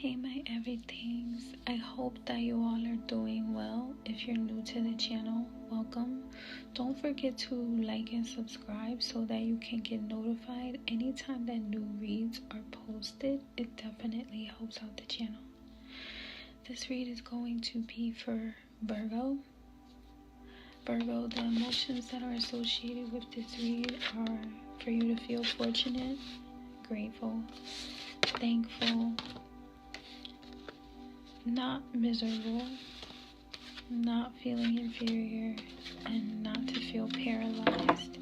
Hey my everythings, I hope that you all are doing well. If you're new to the channel, welcome. Don't forget to like and subscribe so that you can get notified anytime that new reads are posted. It definitely helps out the channel. This read is going to be for Virgo. Virgo, the emotions that are associated with this read are for you to feel fortunate, grateful, thankful, not miserable, not feeling inferior, and not to feel paralyzed.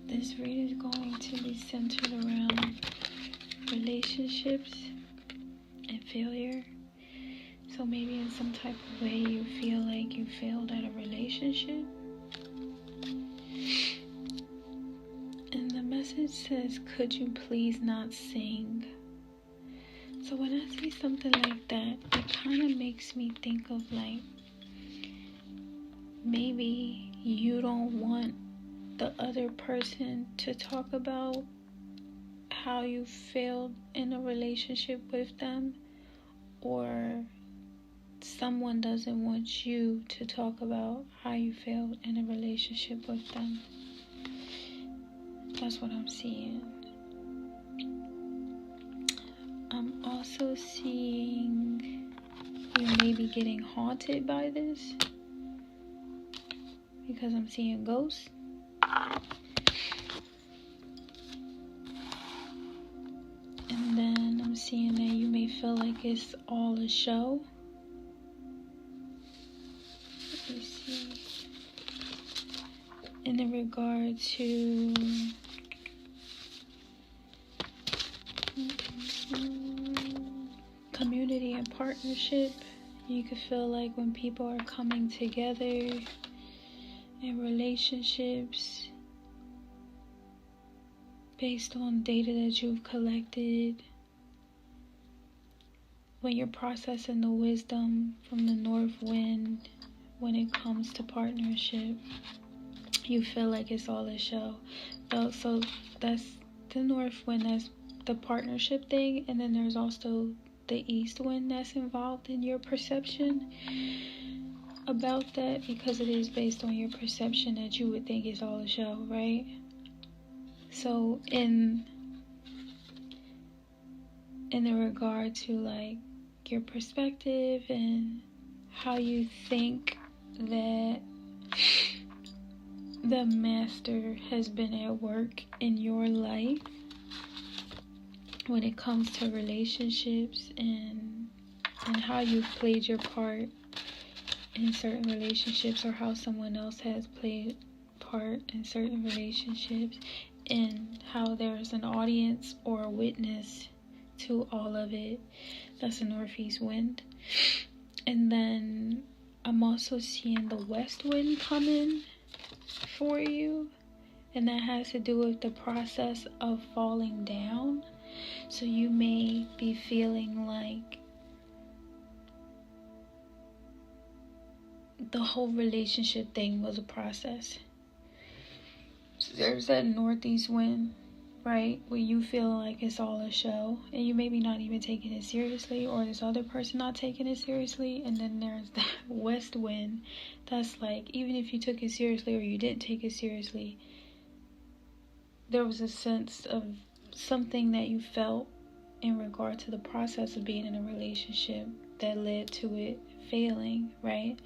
This read is going to be centered around relationships and failure. So maybe in some type of way you feel like you failed at a relationship. And the message says, could you please not sing? So when I see something like that, it kind of makes me think of like, maybe you don't want the other person to talk about how you failed in a relationship with them, or someone doesn't want you to talk about how you failed in a relationship with them. That's what I'm seeing. I'm also seeing you may be getting haunted by this, because I'm seeing ghosts. And then I'm seeing that you may feel like it's all a show. Let me see. In regard to community and partnership, you could feel like when people are coming together in relationships based on data that you've collected, when you're processing the wisdom from the north wind when it comes to partnership, you feel like it's all a show. So that's the north wind, that's the partnership thing, and then there's also the east wind that's involved in your perception about that, because it is based on your perception that you would think it's all a show, right? So in the regard to like your perspective and how you think that the master has been at work in your life when it comes to relationships, and how you've played your part in certain relationships, or how someone else has played part in certain relationships, and how there's an audience or a witness to all of it. That's the northeast wind. And then I'm also seeing the west wind coming for you, and that has to do with the process of falling down. So you may be feeling like the whole relationship thing was a process. So there's that northeast wind, right, where you feel like it's all a show, and you maybe not even taking it seriously, or this other person not taking it seriously. And then there's that west wind that's like, even if you took it seriously or you didn't take it seriously, there was a sense of something that you felt in regard to the process of being in a relationship that led to it failing, right?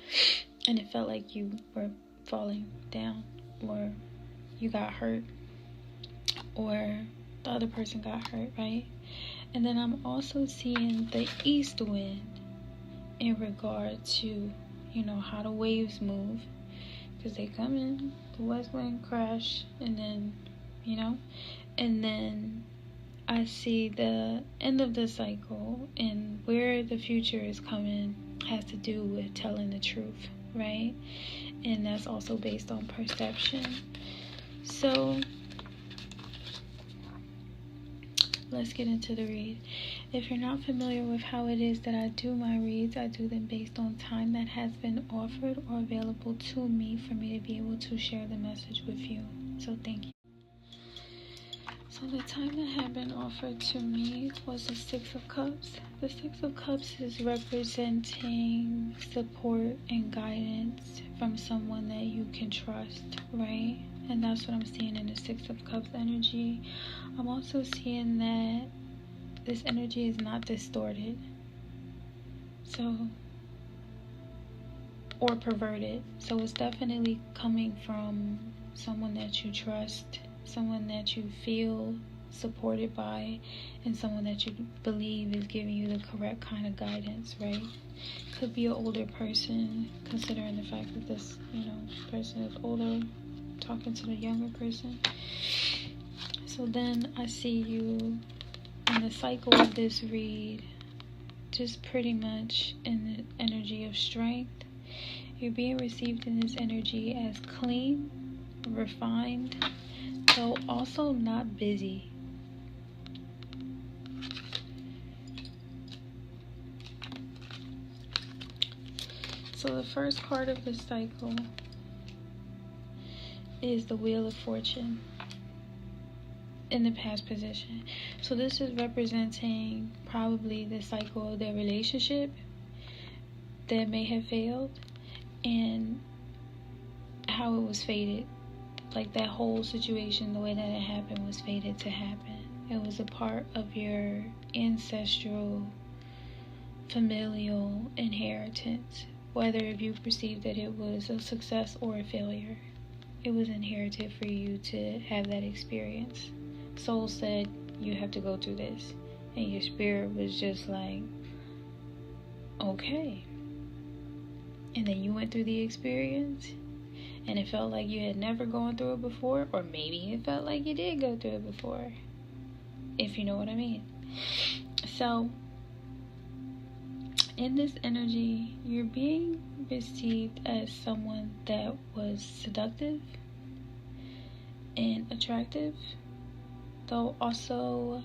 And it felt like you were falling down, or you got hurt, or the other person got hurt, right? And then I'm also seeing the east wind in regard to, you know, how the waves move, because they come in, the west wind crash, and then, you know, and then I see the end of the cycle, and where the future is coming has to do with telling the truth, right? And that's also based on perception. So let's get into the read. If you're not familiar with how it is that I do my reads, I do them based on time that has been offered or available to me for me to be able to share the message with you. So thank you. So the time that had been offered to me was the Six of Cups. The Six of Cups is representing support and guidance from someone that you can trust, right? And that's what I'm seeing in the Six of Cups energy. I'm also seeing that this energy is not distorted. So, or perverted. So it's definitely coming from someone that you trust, someone that you feel supported by, and someone that you believe is giving you the correct kind of guidance, right? Could be an older person, considering the fact that this, person is older, talking to the younger person. So then I see you in the cycle of this read, just pretty much in the energy of strength. You're being received in this energy as clean, refined, though also not busy. So the first card of the cycle is the Wheel of Fortune in the past position. So this is representing probably the cycle of their relationship that may have failed and how it was fated. Like that whole situation, the way that it happened was fated to happen. It was a part of your ancestral familial inheritance. Whether if you perceive that it was a success or a failure, it was inherited for you to have that experience. Soul said, you have to go through this. And your spirit was just like, okay. And then you went through the experience, and it felt like you had never gone through it before, or maybe it felt like you did go through it before, if you know what I mean. So, in this energy, you're being received as someone that was seductive and attractive, though also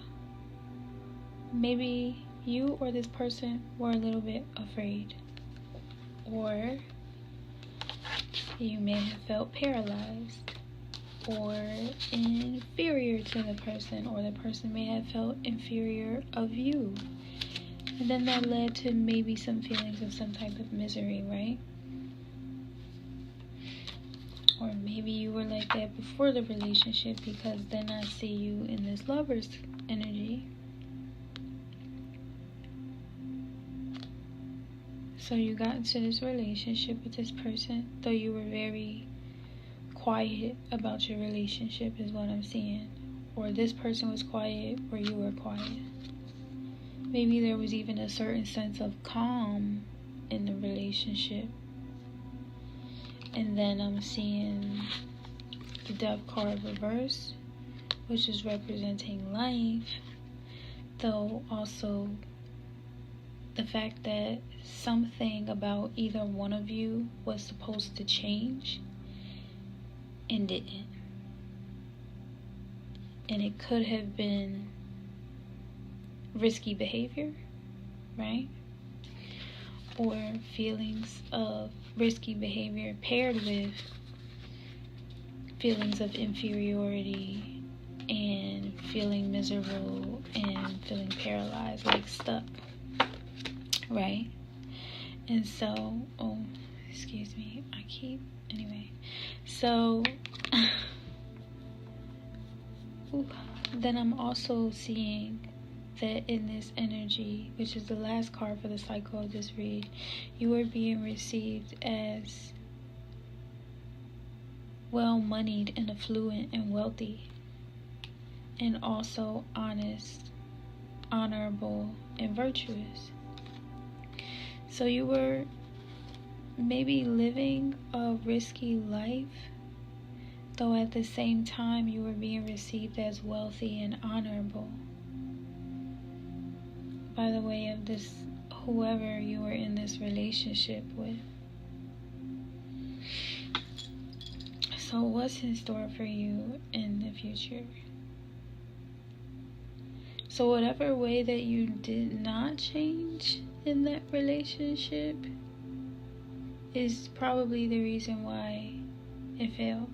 maybe you or this person were a little bit afraid, or you may have felt paralyzed or inferior to the person, or the person may have felt inferior of you. And then that led to maybe some feelings of some type of misery, right? Or maybe you were like that before the relationship, because then I see you in this Lover's energy. So you got into this relationship with this person, though you were very quiet about your relationship is what I'm seeing. Or this person was quiet, or you were quiet. Maybe there was even a certain sense of calm in the relationship. And then I'm seeing the Death card reverse, which is representing life, though also the fact that something about either one of you was supposed to change and didn't. And it could have been risky behavior, right? Or feelings of risky behavior paired with feelings of inferiority and feeling miserable and feeling paralyzed, like stuck, right? And so, so then I'm also seeing that in this energy, which is the last card for the cycle of this read, you are being received as well-moneyed and affluent and wealthy, and also honest, honorable, and virtuous. So you were maybe living a risky life, though at the same time you were being received as wealthy and honorable by the way of this whoever you were in this relationship with. So what's in store for you in the future? So whatever way that you did not change in that relationship is probably the reason why it failed.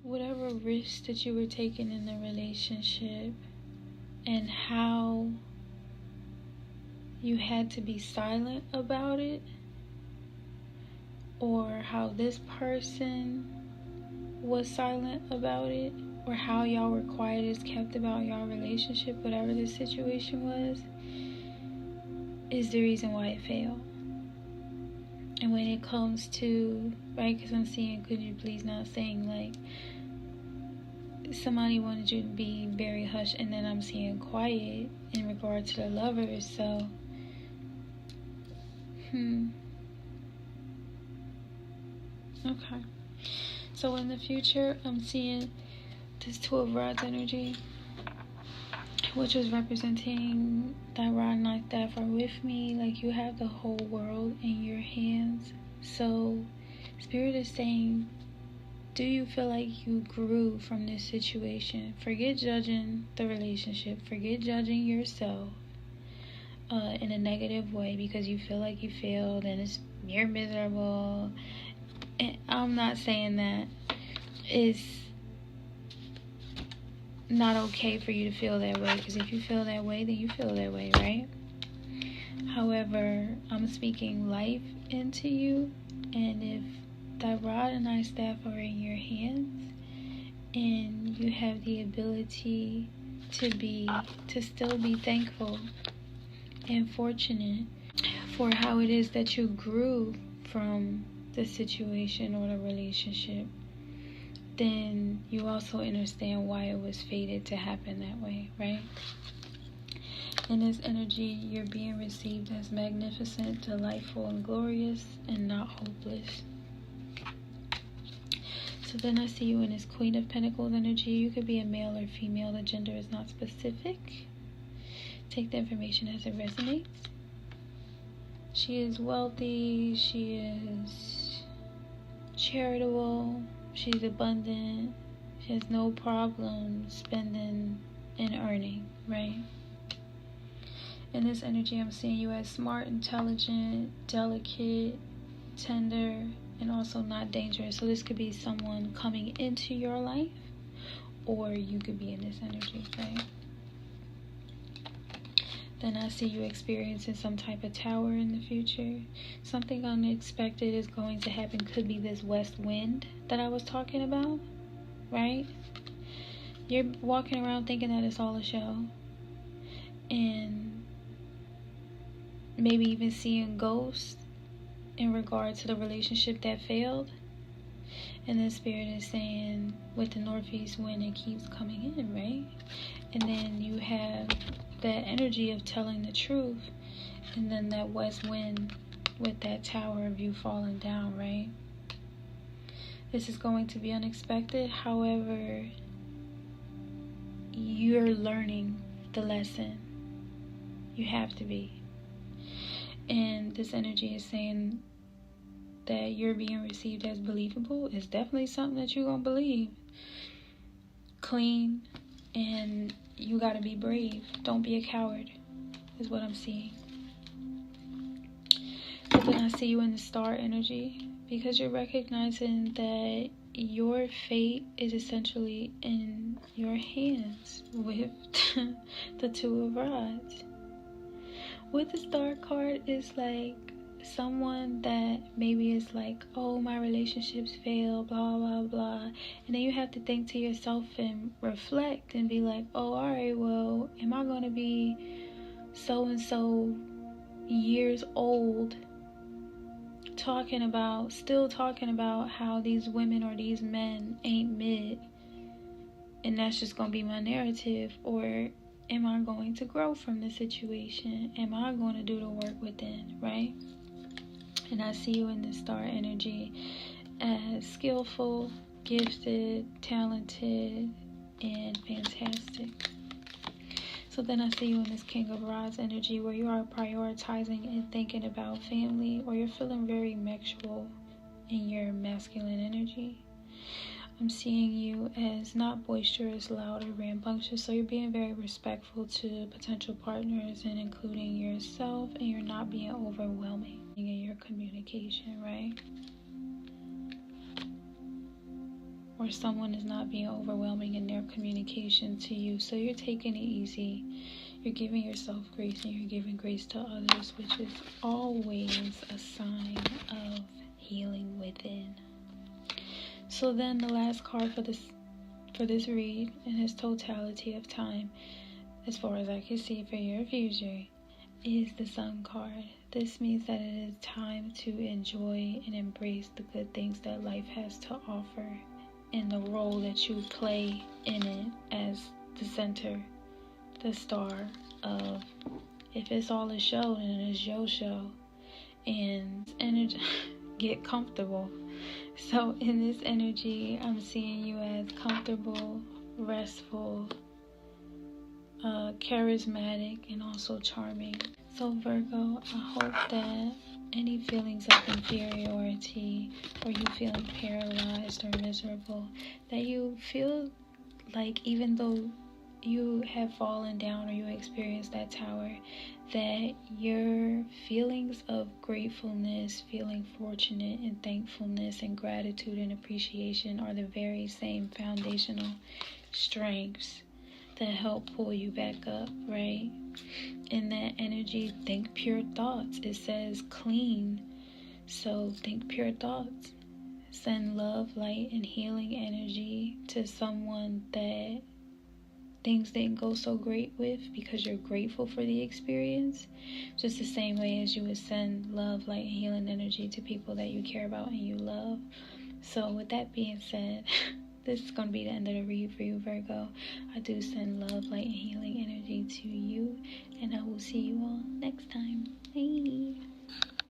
whatever risks that you were taking in the relationship and how you had to be silent about it, or how this person was silent about it, or how y'all were quiet as kept about y'all relationship, whatever the situation was, is the reason why it failed. And when it comes to, right, because I'm seeing, could you please not sing, like, somebody wanted you to be very hush, and then I'm seeing quiet in regard to the lovers. So okay, so in the future I'm seeing this Two of Rods energy, which is representing that rod and that staff are with me. Like, you have the whole world in your hands. So Spirit is saying, do you feel like you grew from this situation? Forget judging the relationship. Forget judging yourself in a negative way because you feel like you failed and you're miserable. And I'm not saying that it's not okay for you to feel that way, because if you feel that way, then you feel that way, right? However, I'm speaking life into you, and if that rod and that staff are in your hands and you have the ability to still be thankful and fortunate for how it is that you grew from the situation or the relationship, then you also understand why it was fated to happen that way, right? In this energy, you're being received as magnificent, delightful, and glorious, and not hopeless. So then I see you in this Queen of Pentacles energy. You could be a male or female. The gender is not specific. Take the information as it resonates. She is wealthy. She is charitable. She's abundant. She has no problem spending and earning, right? In this energy, I'm seeing you as smart, intelligent, delicate, tender, and also not dangerous. So this could be someone coming into your life, or you could be in this energy, right? Then I see you experiencing some type of tower in the future. Something unexpected is going to happen. Could be this west wind that I was talking about, right? You're walking around thinking that it's all a show, and maybe even seeing ghosts in regard to the relationship that failed. And the Spirit is saying, with the northeast wind, it keeps coming in, right? And then you have that energy of telling the truth, and then that west wind with that tower of you falling down, right? This is going to be unexpected. However, you're learning the lesson. You have to be. And this energy is saying that you're being received as believable. It's definitely something that you're going to believe. Clean, and you got to be brave. Don't be a coward, is what I'm seeing. But then I see you in the star energy, because you're recognizing that your fate is essentially in your hands with the Two of Rods. With the star card, is like someone that maybe is like, oh, my relationships fail, blah blah blah, and then you have to think to yourself and reflect and be like, oh, all right, well, am I going to be so and so years old still talking about how these women or these men ain't mid, and that's just going to be my narrative? Or am I going to grow from the situation? Am I going to do the work within, right? And I see you in the star energy as skillful, gifted, talented, and fantastic. So then I see you in this King of Rods energy, where you are prioritizing and thinking about family, or you're feeling very sexual in your masculine energy. I'm seeing you as not boisterous, loud, or rambunctious, so you're being very respectful to potential partners and including yourself, and you're not being overwhelming in your communication, right? or someone is not being overwhelming in their communication to you. So you're taking it easy. You're giving yourself grace, and you're giving grace to others, which is always a sign of healing within. So then the last card for this read in its totality of time, as far as I can see for your future, is the Sun card. This means that it is time to enjoy and embrace the good things that life has to offer, and the role that you play in it as the center, the star of, if it's all a show, then it's your show. And get comfortable. So in this energy, I'm seeing you as comfortable, restful, charismatic, and also charming. So Virgo, I hope that any feelings of inferiority, or you feeling paralyzed or miserable, that you feel like even though you have fallen down or you experienced that tower, that your feelings of gratefulness, feeling fortunate, and thankfulness and gratitude and appreciation are the very same foundational strengths that help pull you back up, right? In that energy, think pure thoughts. It says clean, so think pure thoughts. Send love, light, and healing energy to someone that things didn't go so great with, because you're grateful for the experience, just the same way as you would send love, light, and healing energy to people that you care about and you love. So with that being said, this is going to be the end of the read for you, Virgo. I do send love, light, and healing energy to you, and I will see you all next time. Bye.